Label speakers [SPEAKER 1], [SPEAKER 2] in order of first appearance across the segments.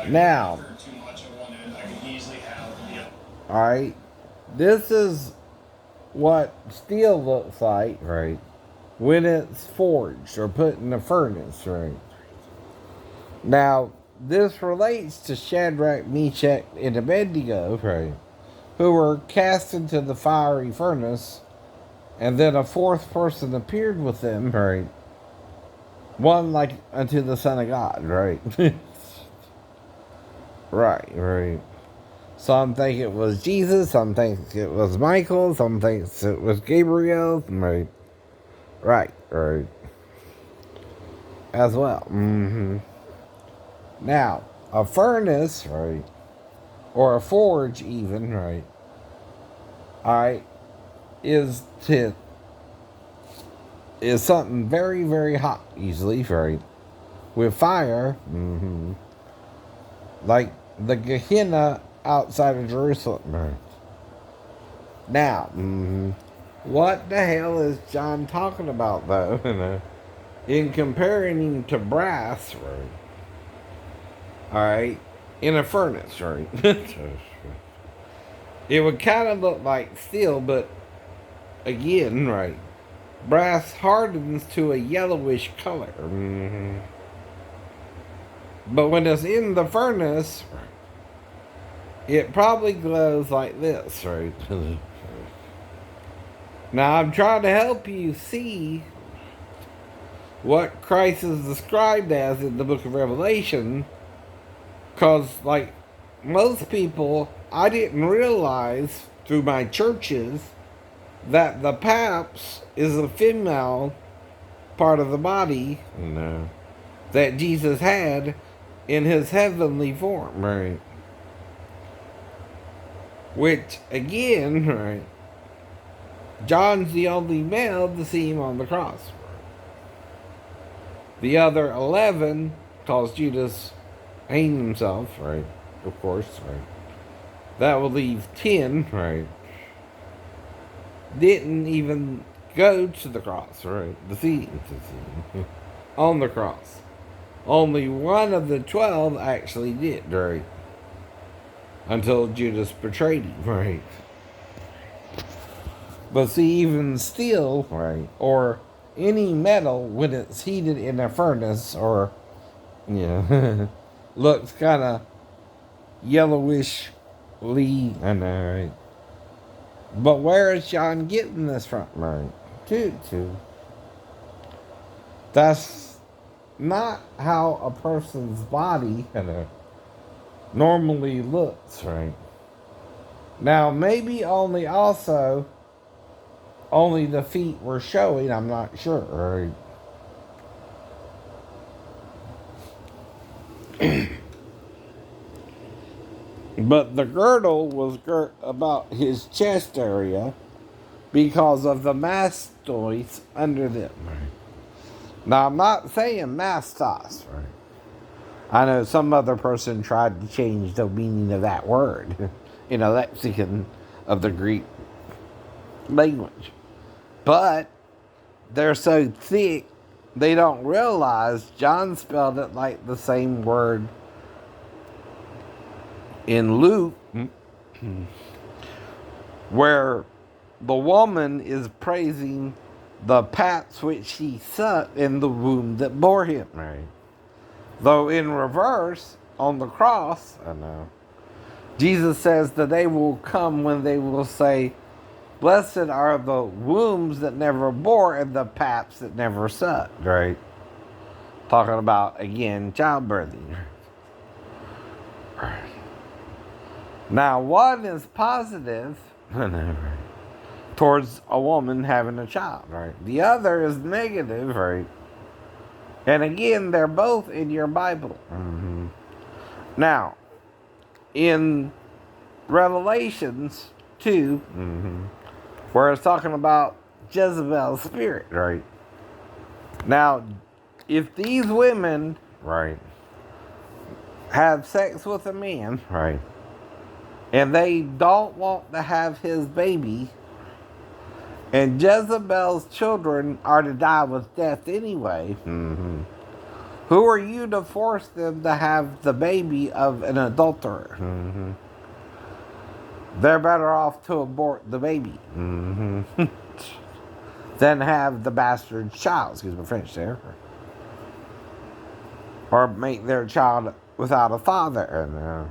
[SPEAKER 1] Now, alright, this is what steel looks like, right, when it's forged or put in a furnace, right? Now, this relates to Shadrach, Meshach, and Abednego, right, who were cast into the fiery furnace, and then a fourth person appeared with them, right? One like unto the Son of God, right? Right, right. Some think it was Jesus, some think it was Michael, some think it was Gabriel, right? Right, right. As well. Now, a furnace, right, or a forge, even, right, alright, is to is something very, very hot, usually, right? With fire, like the Gehenna outside of Jerusalem, right? Now, what the hell is John talking about, though? In comparing him to brass, right? Alright, in a furnace, right? It would kind of look like steel, but again, right? Brass hardens to a yellowish color. But when it's in the furnace, it probably glows like this, right? Now, I'm trying to help you see what Christ is described as in the book of Revelation, because, like most people, I didn't realize through my churches that the paps is a female part of the body that Jesus had in his heavenly form, right? Which, again, right, John's the only male to see him on the cross. The other 11, calls Judas hanged himself, right? Of course, right? That will leave 10, right? Didn't even go to the cross, right? To see on the cross. Only one of the 12 actually did, right? Until Judas betrayed him, right? But see, even steel, right, or any metal when it's heated in a furnace, or looks kind of yellowish, I know, right? But where is John getting this from, right? Too. That's not how a person's body normally looks, right? Now, maybe only the feet were showing, I'm not sure, right? But the girdle was girt about his chest area because of the mastoids under them. Right? Now, I'm not saying mastos, right? I know some other person tried to change the meaning of that word in a lexicon of the Greek language. But they're so thick, they don't realize John spelled it like the same word in Luke, where the woman is praising the paps which he sucked in the womb that bore him. Right? Though in reverse, on the cross, Jesus says the day will come when they will say, blessed are the wombs that never bore and the paps that never sucked, right? Talking about, again, childbirthing. Now, one is positive towards a woman having a child, right? The other is negative, right? And again, they're both in your Bible. Now, in Revelations 2, where it's talking about Jezebel's spirit, right? Now, if these women, right, have sex with a man, right, and they don't want to have his baby, and Jezebel's children are to die with death anyway, Who are you to force them to have the baby of an adulterer? Mm-hmm. They're better off to abort the baby than have the bastard child, excuse my French there, or make their child without a father.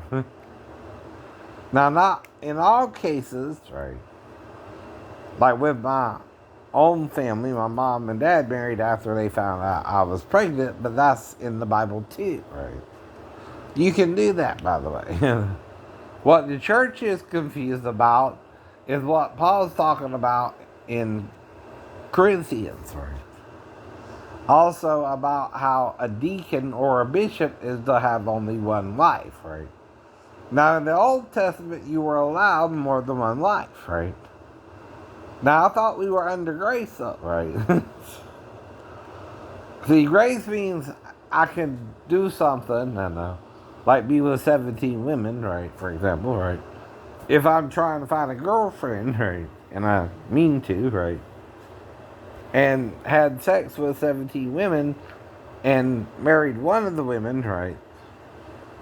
[SPEAKER 1] Now, not in all cases, right? Like with my own family, my mom and dad married after they found out I was pregnant, but that's in the Bible too, right? You can do that, by the way. What the church is confused about is what Paul's talking about in Corinthians, right? Also about how a deacon or a bishop is to have only one wife, right? Now, in the Old Testament, you were allowed more than one wife, right? Now, I thought we were under grace, though, right? See, grace means I can do something, like be with 17 women, right, for example, right? If I'm trying to find a girlfriend, right, and I mean to, right, and had sex with 17 women and married one of the women, right,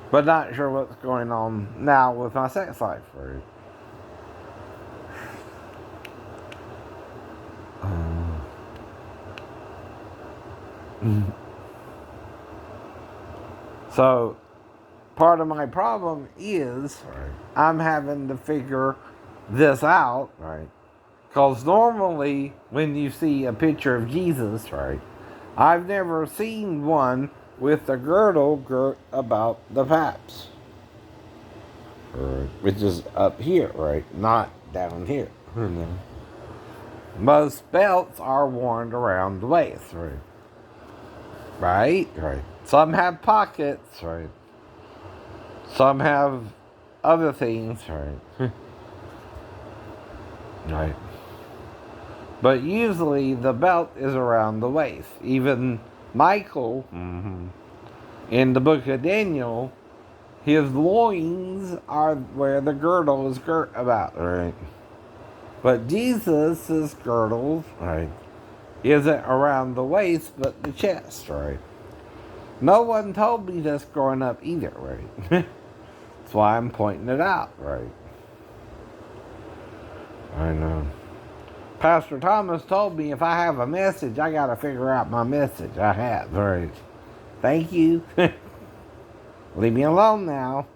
[SPEAKER 1] but not sure what's going on now with my sex life, right? So, part of my problem is I'm having to figure this out, right? Because normally, when you see a picture of Jesus, right, I've never seen one with a girdle girt about the paps, right, which is up here, right, not down here. Most belts are worn around the waist, right? Right. Some have pockets, right? Some have other things, right? Right. But usually the belt is around the waist. Even Michael, in the book of Daniel, his loins are where the girdle is girt about, right? But Jesus' girdle, right, isn't around the waist but the chest, right? No one told me this growing up either, right? That's why I'm pointing it out, right? I know. Pastor Thomas told me if I have a message, I gotta figure out my message. I have, right? Thank you. Leave me alone now.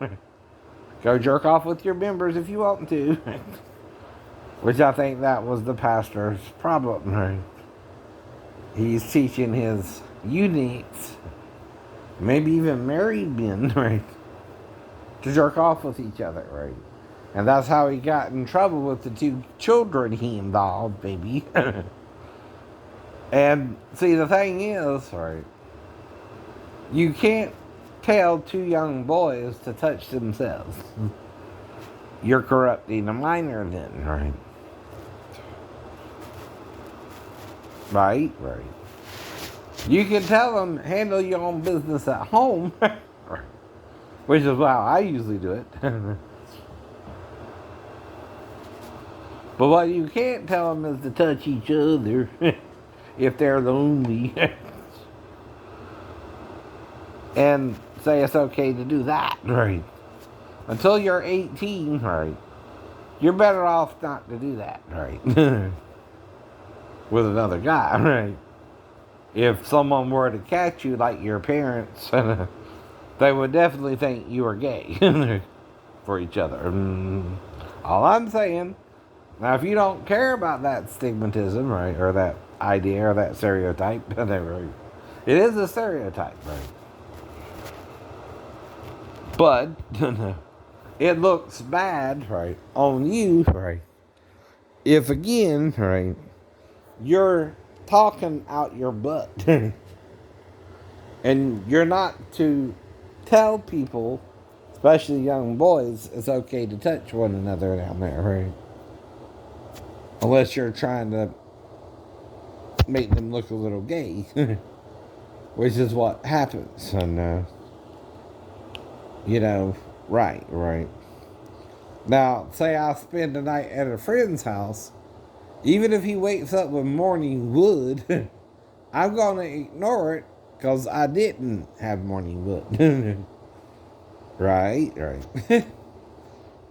[SPEAKER 1] Go jerk off with your members if you want to. Which I think that was the pastor's problem, right? He's teaching his uniques, maybe even married men, right, to jerk off with each other, right? And that's how he got in trouble with the two children he involved, baby. And see, the thing is, right, you can't tell two young boys to touch themselves. You're corrupting a minor then, right? Right. You can tell them, handle your own business at home, which is how I usually do it. But what you can't tell them is to touch each other if they're lonely. And say it's okay to do that, right? Until you're 18, right? You're better off not to do that, right? With another guy, right? If someone were to catch you like your parents, they would definitely think you were gay for each other. All I'm saying, now if you don't care about that stigmatism, right, or that idea or that stereotype, whatever, it is a stereotype, right? But it looks bad, right, on you, right, if again, right, you're talking out your butt and you're not to tell people, especially young boys, it's okay to touch one another down there, right? Unless you're trying to make them look a little gay, which is what happens. And, right. Now, say I spend the night at a friend's house, even if he wakes up with morning wood, I'm going to ignore it Because I didn't have morning wood. Right.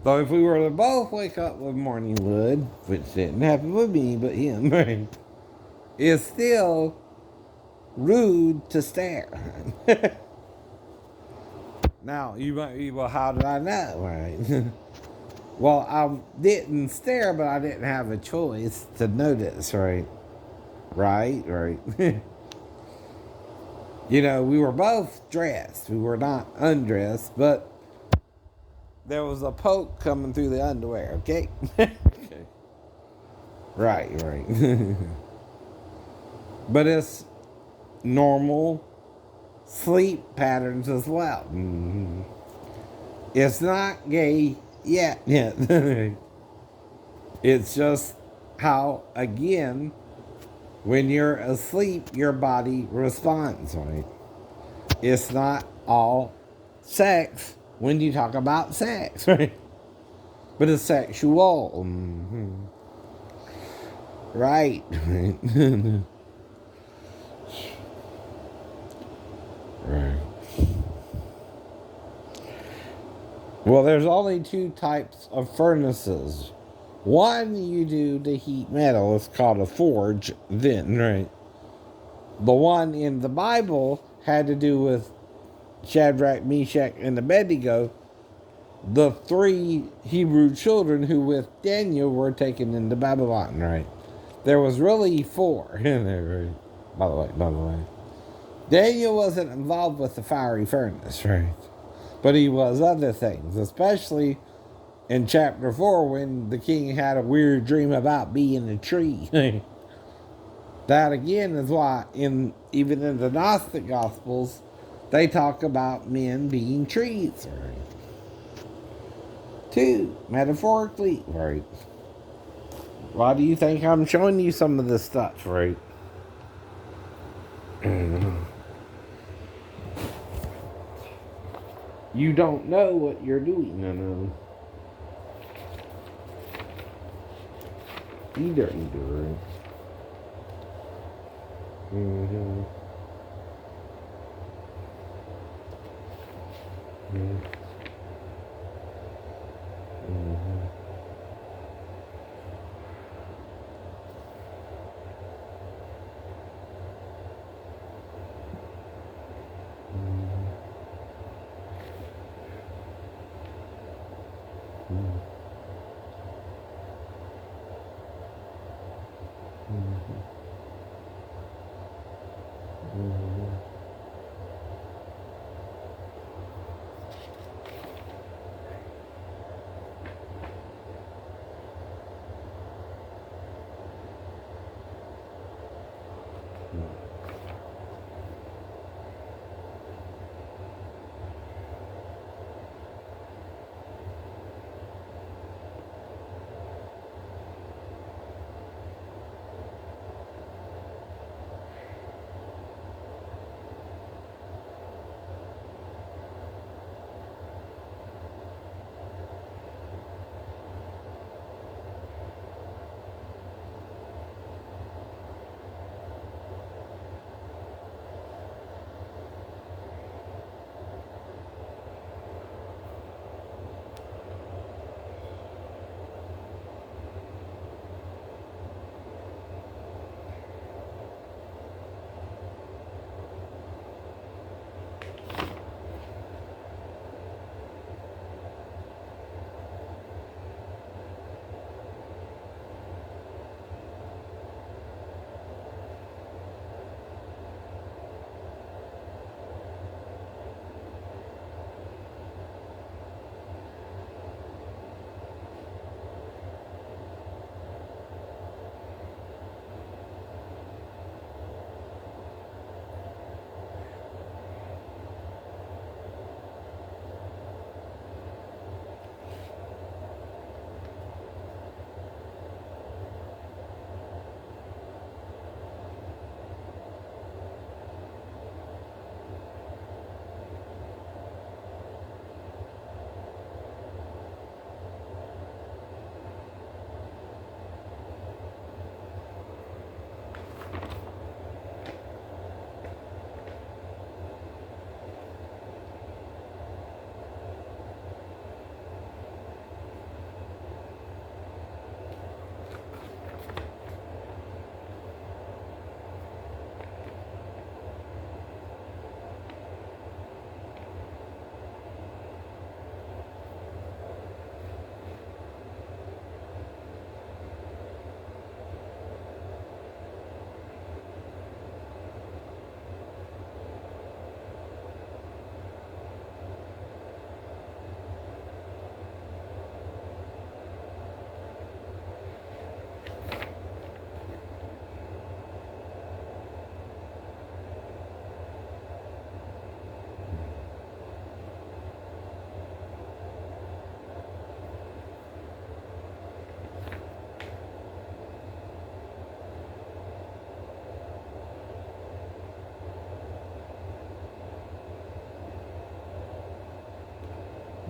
[SPEAKER 1] So if we were to both wake up with morning wood, which didn't happen with me but him, right, it's still rude to stare. Now, you might be, well, how did I know, right? Well, I didn't stare, but I didn't have a choice to notice, right? Right. You know, we were both dressed. We were not undressed, but there was a poke coming through the underwear, okay? Okay. Right. But it's normal sleep patterns as well. Mm-hmm. It's not gay yet. It's just how, again, when you're asleep, your body responds, right? It's not all sex when you talk about sex, right? But it's sexual. Mm-hmm. Right. Right. Well, there's only two types of furnaces. One you do to heat metal. It's called a forge, then, right? The one in the Bible had to do with Shadrach, Meshach, and Abednego, the three Hebrew children who with Daniel were taken into Babylon, right? There was really four in there, right? By the way. Daniel wasn't involved with the fiery furnace, right? But he was other things, especially in chapter 4 when the king had a weird dream about being a tree. That again is why even in the Gnostic Gospels they talk about men being trees, right? Two, metaphorically, right? Why do you think I'm showing you some of this stuff, right? You don't know what you're doing, either, right? Mm-hmm. Mm-hmm.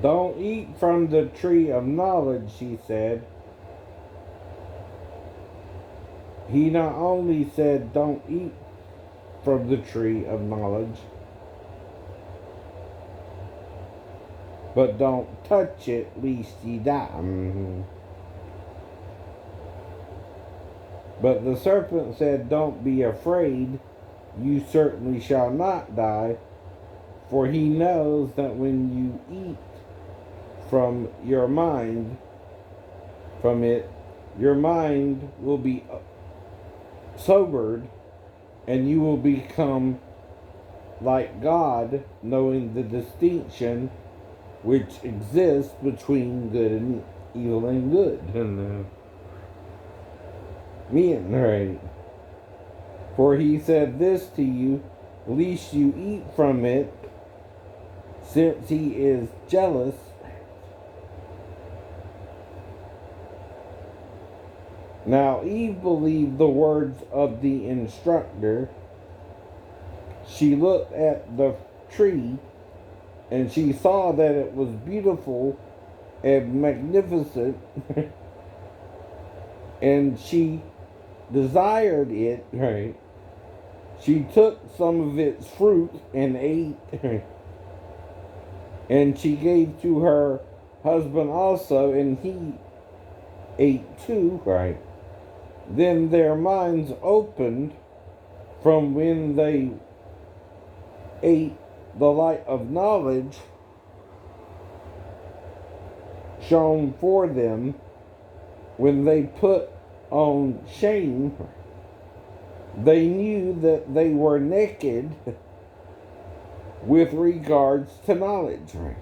[SPEAKER 1] Don't eat from the tree of knowledge, he said. He not only said, don't eat from the tree of knowledge, but don't touch it, lest ye die. But the serpent said, don't be afraid, you certainly shall not die, for he knows that when you eat from it, your mind will be sobered, and you will become like God, knowing the distinction which exists between good and evil and good. Right. For he said this to you, lest you eat from it, since he is jealous. Now Eve believed the words of the instructor. She looked at the tree, and she saw that it was beautiful and magnificent, and she desired it, right? She took some of its fruit and ate, and she gave to her husband also, and he ate too, right? Then their minds opened from when they ate, the light of knowledge shone for them. When they put on shame, they knew that they were naked with regards to knowledge. Right?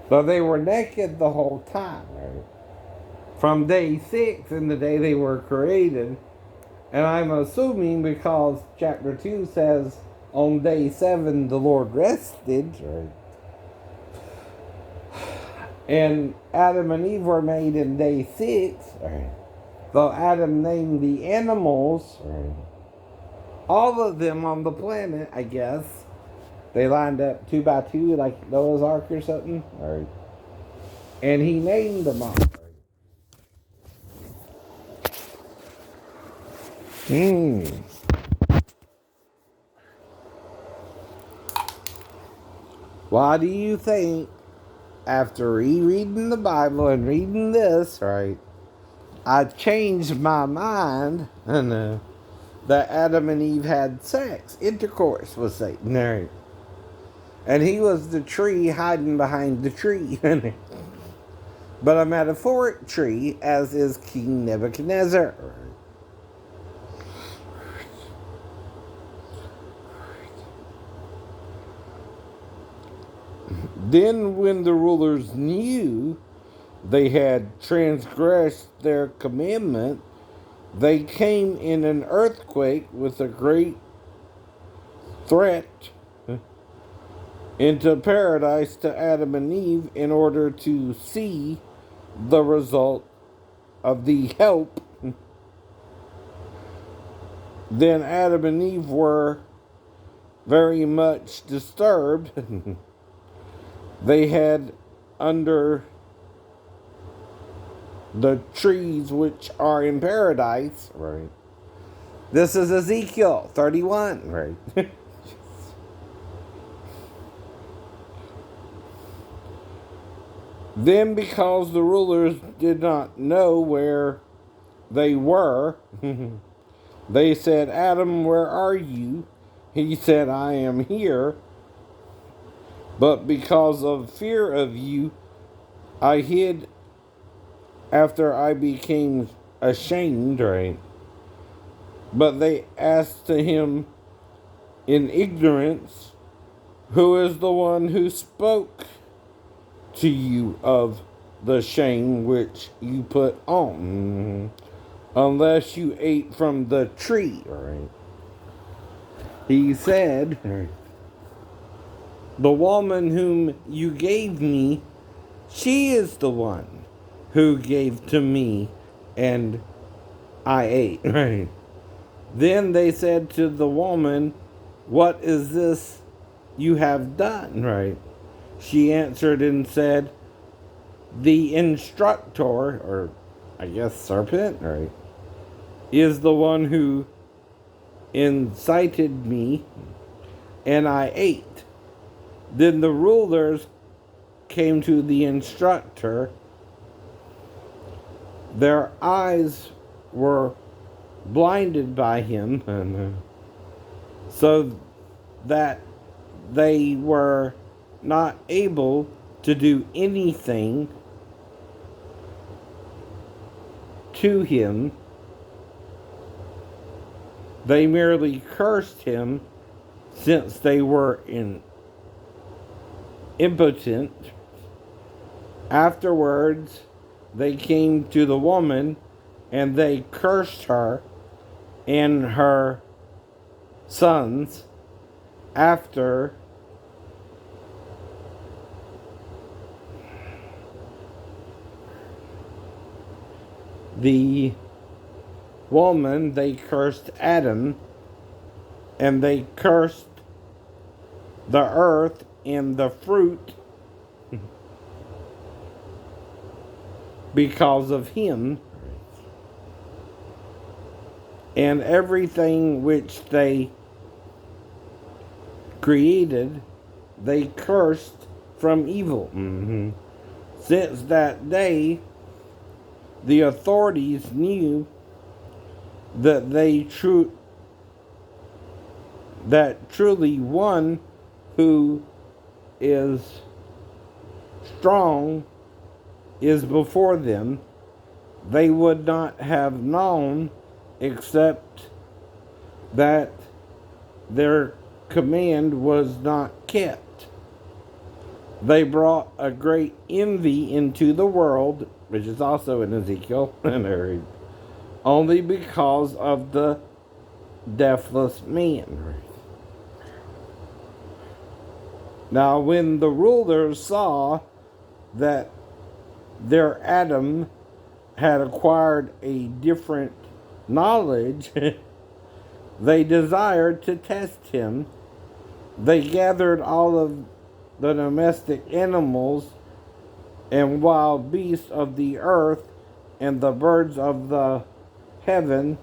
[SPEAKER 1] So they were naked the whole time. Right? From day 6 in the day they were created. And I'm assuming because chapter 2 says on day 7 the Lord rested. Right? And Adam and Eve were made in day 6. Right? So Adam named the animals, right, all of them on the planet, I guess. They lined up 2 by 2 like Noah's Ark or something. Right? And he named them all. Right? Why do you think, after rereading the Bible and reading this, right, I changed my mind and that Adam and Eve had sex, intercourse with Satan, right? And he was the tree hiding behind the tree. But a metaphoric tree, as is King Nebuchadnezzar. Then when the rulers knew they had transgressed their commandment, they came in an earthquake with a great threat into paradise to Adam and Eve in order to see the result of the help. Then Adam and Eve were very much disturbed. They had under the trees which are in paradise. Right. This is Ezekiel 31. Right. Then because the rulers did not know where they were, they said, Adam, where are you? He said, I am here. But because of fear of you, I hid after I became ashamed, right? But they asked to him in ignorance, who is the one who spoke to you of the shame which you put on, unless you ate from the tree, right? He said, the woman whom you gave me, she is the one who gave to me, and I ate. Right. Then they said to the woman, what is this you have done? Right. She answered and said, the instructor, or I guess serpent, right, is the one who incited me, and I ate. Then the rulers came to the instructor. Their eyes were blinded by him, so that they were not able to do anything to him. They merely cursed him since they were impotent. Afterwards, they came to the woman and they cursed her and her sons. After the woman, they cursed Adam, and they cursed the earth and the fruit because of him, and everything which they created, they cursed from evil. Since that day, the authorities knew that that truly one who is strong is before them. They would not have known except that their command was not kept. They brought a great envy into the world, which is also in Ezekiel, only because of the deathless man. Now, when the rulers saw that their Adam had acquired a different knowledge, they desired to test him. They gathered all of the domestic animals and wild beasts of the earth and the birds of the heaven.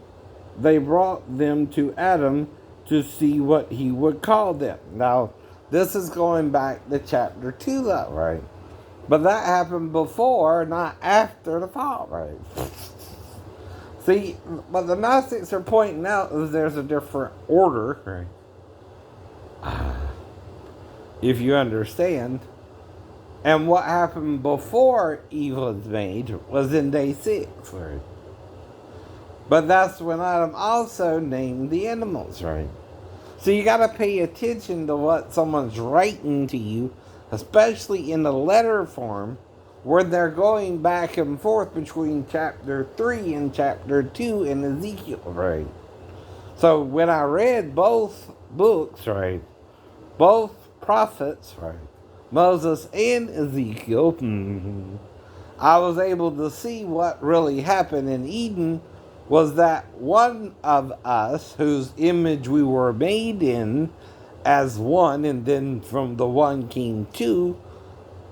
[SPEAKER 1] They brought them to Adam to see what he would call them. Now, this is going back to chapter 2, though, right? But that happened before, not after the fall, right? See, what the Gnostics are pointing out is there's a different order, right? If you understand. And what happened before Eve was made was in day 6, right? But that's when Adam also named the animals, right? So you got to pay attention to what someone's writing to you, especially in the letter form, where they're going back and forth between chapter 3 and chapter 2 in Ezekiel, right? So when I read both books, right, both prophets, right, Moses and Ezekiel, I was able to see what really happened in Eden was that one of us, whose image we were made in as one, and then from the one came two,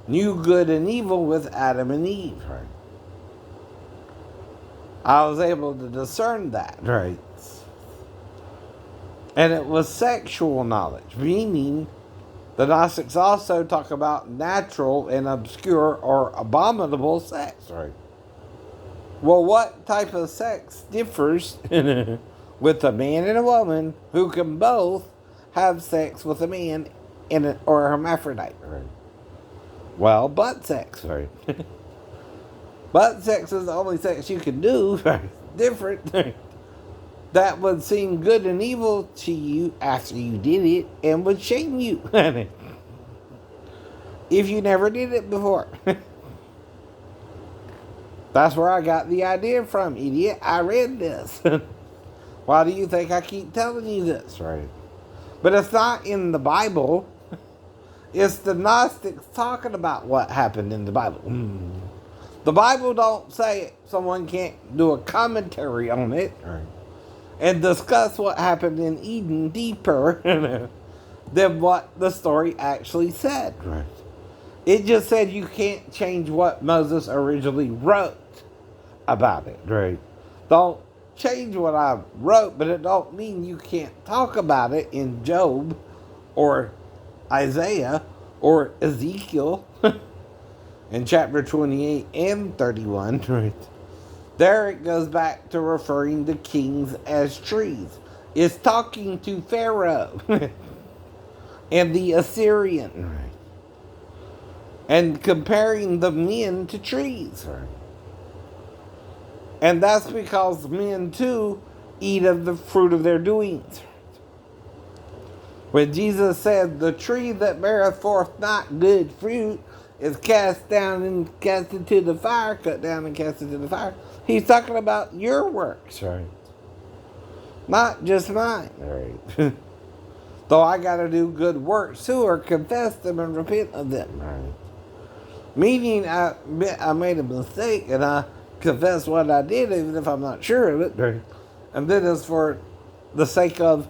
[SPEAKER 1] knew good and evil with Adam and Eve, right? I was able to discern that, right? And it was sexual knowledge, meaning the Gnostics also talk about natural and obscure or abominable sex, right? Well, what type of sex differs with a man and a woman who can both have sex with a man or a hermaphrodite, right? Well, butt sex, right? Butt sex is the only sex you can do, right? Different. That would seem good and evil to you after you did it and would shame you if you never did it before. That's where I got the idea from, idiot. I read this. Why do you think I keep telling you this, right? But it's not in the Bible. It's the Gnostics talking about what happened in the Bible. The Bible don't say someone can't do a commentary on it, right, and discuss what happened in Eden deeper than what the story actually said, right? It just said you can't change what Moses originally wrote about it, right? Don't change what I wrote, but it don't mean you can't talk about it in Job or Isaiah or Ezekiel in chapter 28 and 31, right? There it goes back to referring to kings as trees. It's talking to Pharaoh and the Assyrian, right? And comparing the men to trees, right? And that's because men too eat of the fruit of their doings. When Jesus said, the tree that beareth forth not good fruit is cast down and cast into the fire, cut down and cast into the fire, he's talking about your works, right? Not just mine, right? Though I got to do good works too, or confess them and repent of them, right? Meaning I made a mistake and I confess what I did, even if I'm not sure of it, right? And then it's for the sake of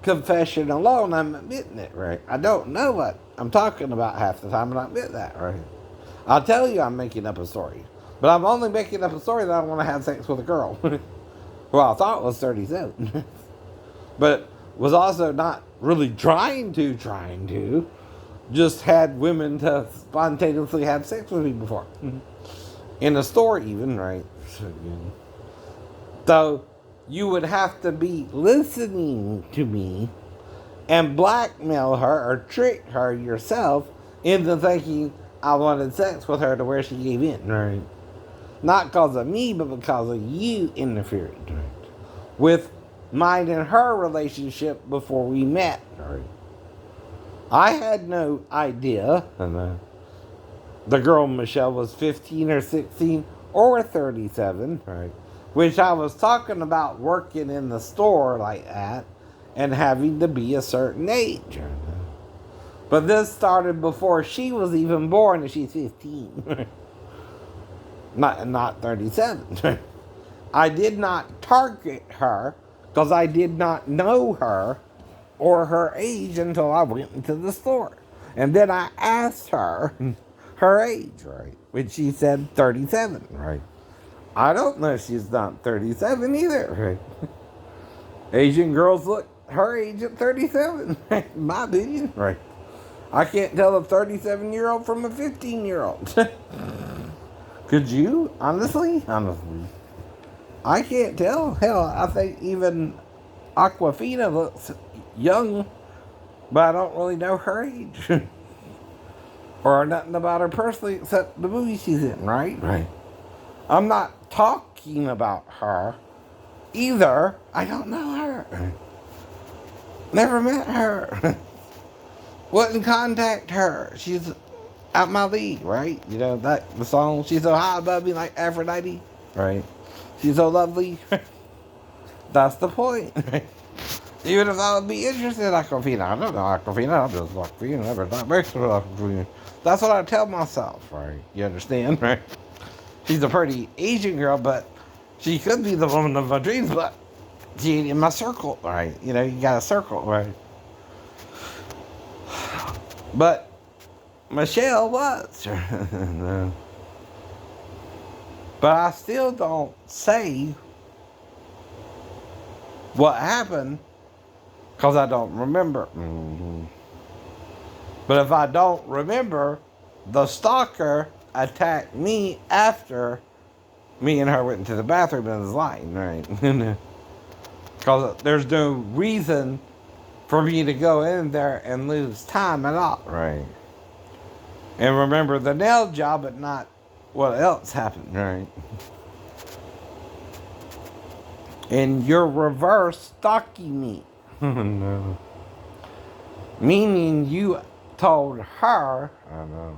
[SPEAKER 1] confession alone, I'm admitting it, right? I don't know what I'm talking about half the time, and I admit that, right? I'll tell you I'm making up a story, but I'm only making up a story that I want to have sex with a girl who I thought was 37, but was also not really trying to, just had women to spontaneously have sex with me before. In a store even, right? So you would have to be listening to me and blackmail her or trick her yourself into thinking I wanted sex with her to where she gave in, right? Not because of me, but because of you interfering, right? With mine and her relationship before we met, right? I had no idea the girl Michelle was 15 or 16 or 37, right? Which I was talking about working in the store like that and having to be a certain age. But this started before she was even born, and she's 15. not 37. I did not target her because I did not know her or her age until I went into the store. And then I asked her her age, right? Which she said 37, right? I don't know if she's not 37 either, right? Asian girls look her age at 37, in my opinion, right? I can't tell a 37-year-old from a 15-year-old. Could you? Honestly? I can't tell. Hell, I think even Aquafina looks young, but I don't really know her age. Or nothing about her personally except the movie she's in, right? Right. I'm not talking about her either. I don't know her. Never met her. Wouldn't contact her. She's out my league, right? You know, that the song, she's so high above me like Aphrodite, right? She's so lovely. That's the point, right? Even if I would be interested in Aquafina, I don't know Aquafina, I'm just Aquafina, never not mixed with Aquafina. That's what I tell myself, right? You understand, right? She's a pretty Asian girl, but she could be the woman of my dreams, but she ain't in my circle, right? You know, you got a circle, right? But Michelle was. But I still don't say what happened because I don't remember. But if I don't remember, the stalker attacked me after me and her went into the bathroom and was lying, right? Because there's no reason for me to go in there and lose time at all, right? And remember the nail job, but not what else happened, right? And you're reverse stalking me. No. Meaning you told her, I know,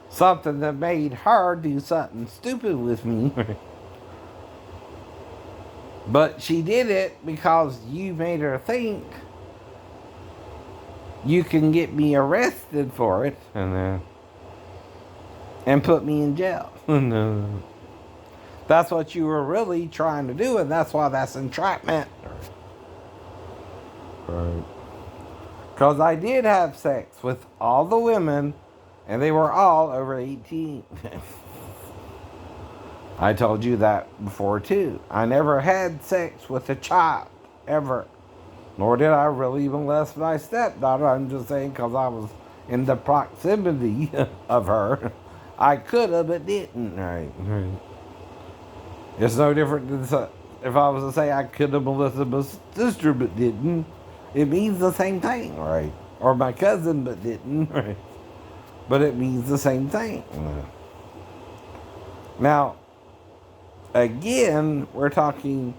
[SPEAKER 1] something that made her do something stupid with me. But she did it because you made her think you can get me arrested for it and put me in jail. No. That's what you were really trying to do, and that's why that's entrapment. Right. Because I did have sex with all the women And they were all over 18. I told you that before too. I never had sex with a child, ever. Nor did I really molest my stepdaughter. I'm just saying because I was in the proximity of her. I could have, but didn't. Right. It's no different than if I was to say I could have molested my sister, but didn't. It means the same thing, right? Or my cousin, but didn't, right? But it means the same thing. Now, again, we're talking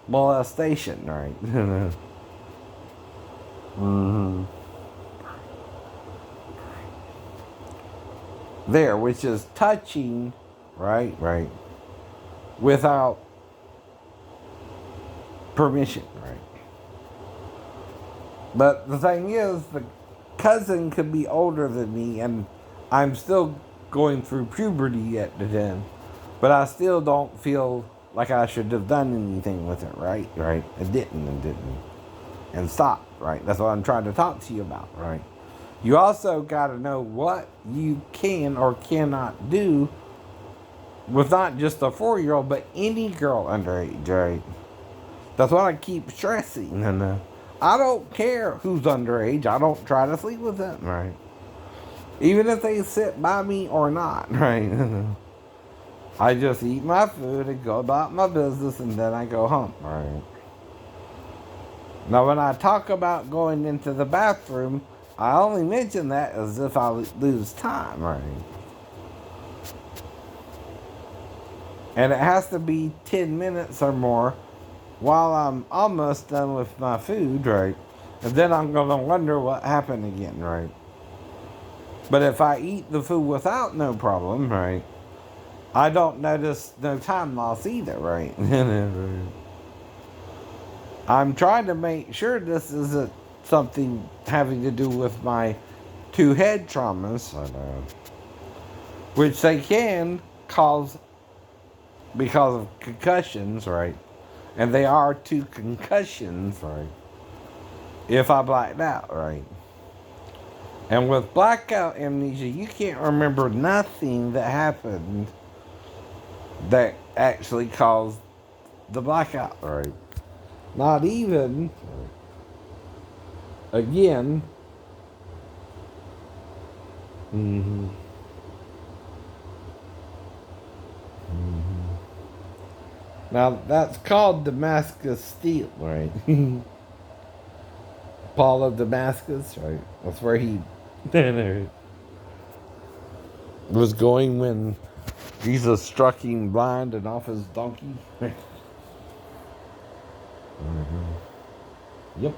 [SPEAKER 1] molestation, right? hmm There, which is touching, right? Right. Without permission, right? But the thing is, the cousin could be older than me, and I'm still going through puberty yet to then. But I still don't feel like I should have done anything with it, right? Right? And didn't. And stopped, right? That's what I'm trying to talk to you about, right? You also got to know what you can or cannot do with not just a 4-year-old, but any girl underage, right? That's what I keep stressing. And I don't care who's underage. I don't try to sleep with them, right? Even if they sit by me or not, right? I just eat my food and go about my business, and then I go home, right? Now, when I talk about going into the bathroom, I only mention that as if I lose time, right? And it has to be 10 minutes or more while I'm almost done with my food, right? And then I'm going to wonder what happened again, right? But if I eat the food without no problem, right, I don't notice no time loss either, right? I'm trying to make sure this isn't something having to do with my 2 head traumas, which they can cause because of concussions, right? And they are 2 concussions, right? If I blacked out, right? And with blackout amnesia, you can't remember nothing that happened that actually caused the blackout, right? Not even, again, mm-hmm, mm-hmm. Now that's called Damascus Steel, right? Paul of Damascus, right? That's where he was going when Jesus struck him blind and off his donkey. Mm-hmm. Yep.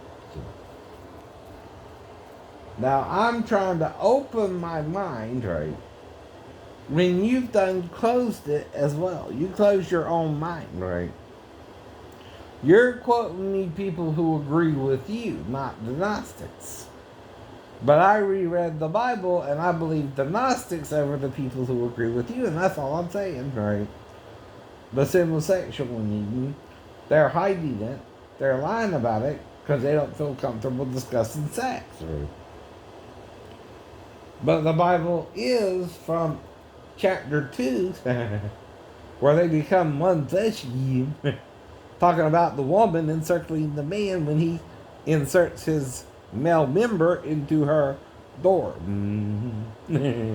[SPEAKER 1] Now I'm trying to open my mind, right? When you've done closed it as well, you close your own mind, right? You're quoting me people who agree with you, not the Gnostics. But I reread the Bible and I believe the Gnostics over the people who agree with you, and that's all I'm saying, right? The sinful sexual eating, they're hiding it, they're lying about it because they don't feel comfortable discussing sex, right? But the Bible is from chapter 2, where they become one flesh again, talking about the woman encircling the man when he inserts his male member into her door. Mm-hmm.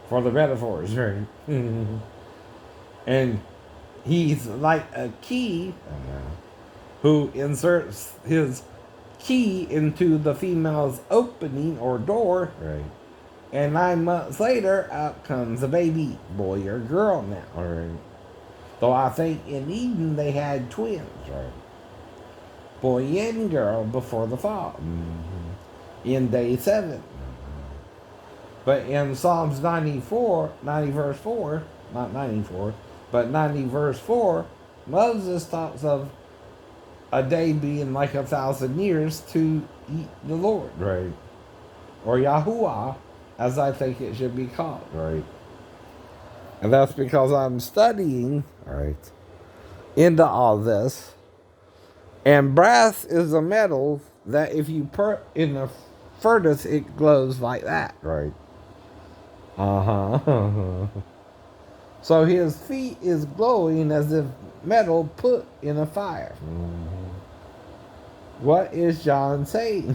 [SPEAKER 1] For the metaphors, right? Mm-hmm. And he's like a key who inserts his key into the female's opening or door, right? And 9 months later, out comes a baby, boy or girl now, right? Though I think in Eden they had twins, right? Boy and girl before the fall. Mm-hmm. In day 7. Mm-hmm. But in Psalms 94, 90 verse 4, not 94, but 90 verse 4, Moses talks of a day being like 1,000 years to eat the Lord, right? Or Yahuwah, as I think it should be called, right? And that's because I'm studying, right, into all this. And brass is a metal that if you put in a furnace, it glows like that, right? Uh-huh. So his feet is glowing as if metal put in a fire. What is John saying?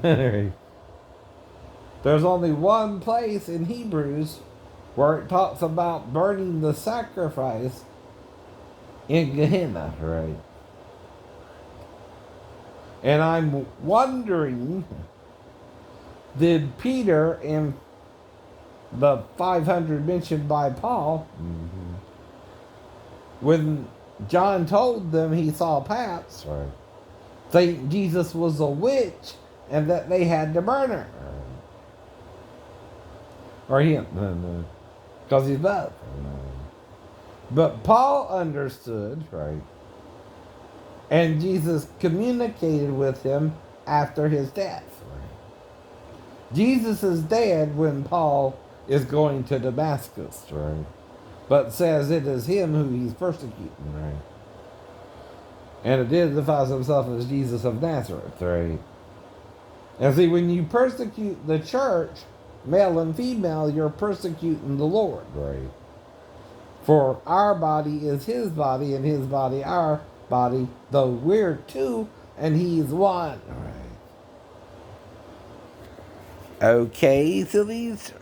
[SPEAKER 1] There's only one place in Hebrews where it talks about burning the sacrifice in Gehenna, right? And I'm wondering, did Peter in the 500 mentioned by Paul, when John told them he saw Paps, right, think Jesus was a witch and that they had to burn her? Or him? No. Because he's both. But Paul understood, right? And Jesus communicated with him after his death. Right? Jesus is dead when Paul is going to Damascus, right? But says it is him who he's persecuting, right? And identifies himself as Jesus of Nazareth, right? And see, when you persecute the church, male and female, you're persecuting the Lord, right? For our body is his body, and his body our body, though we're two, and he's one. Right. Okay, sillies.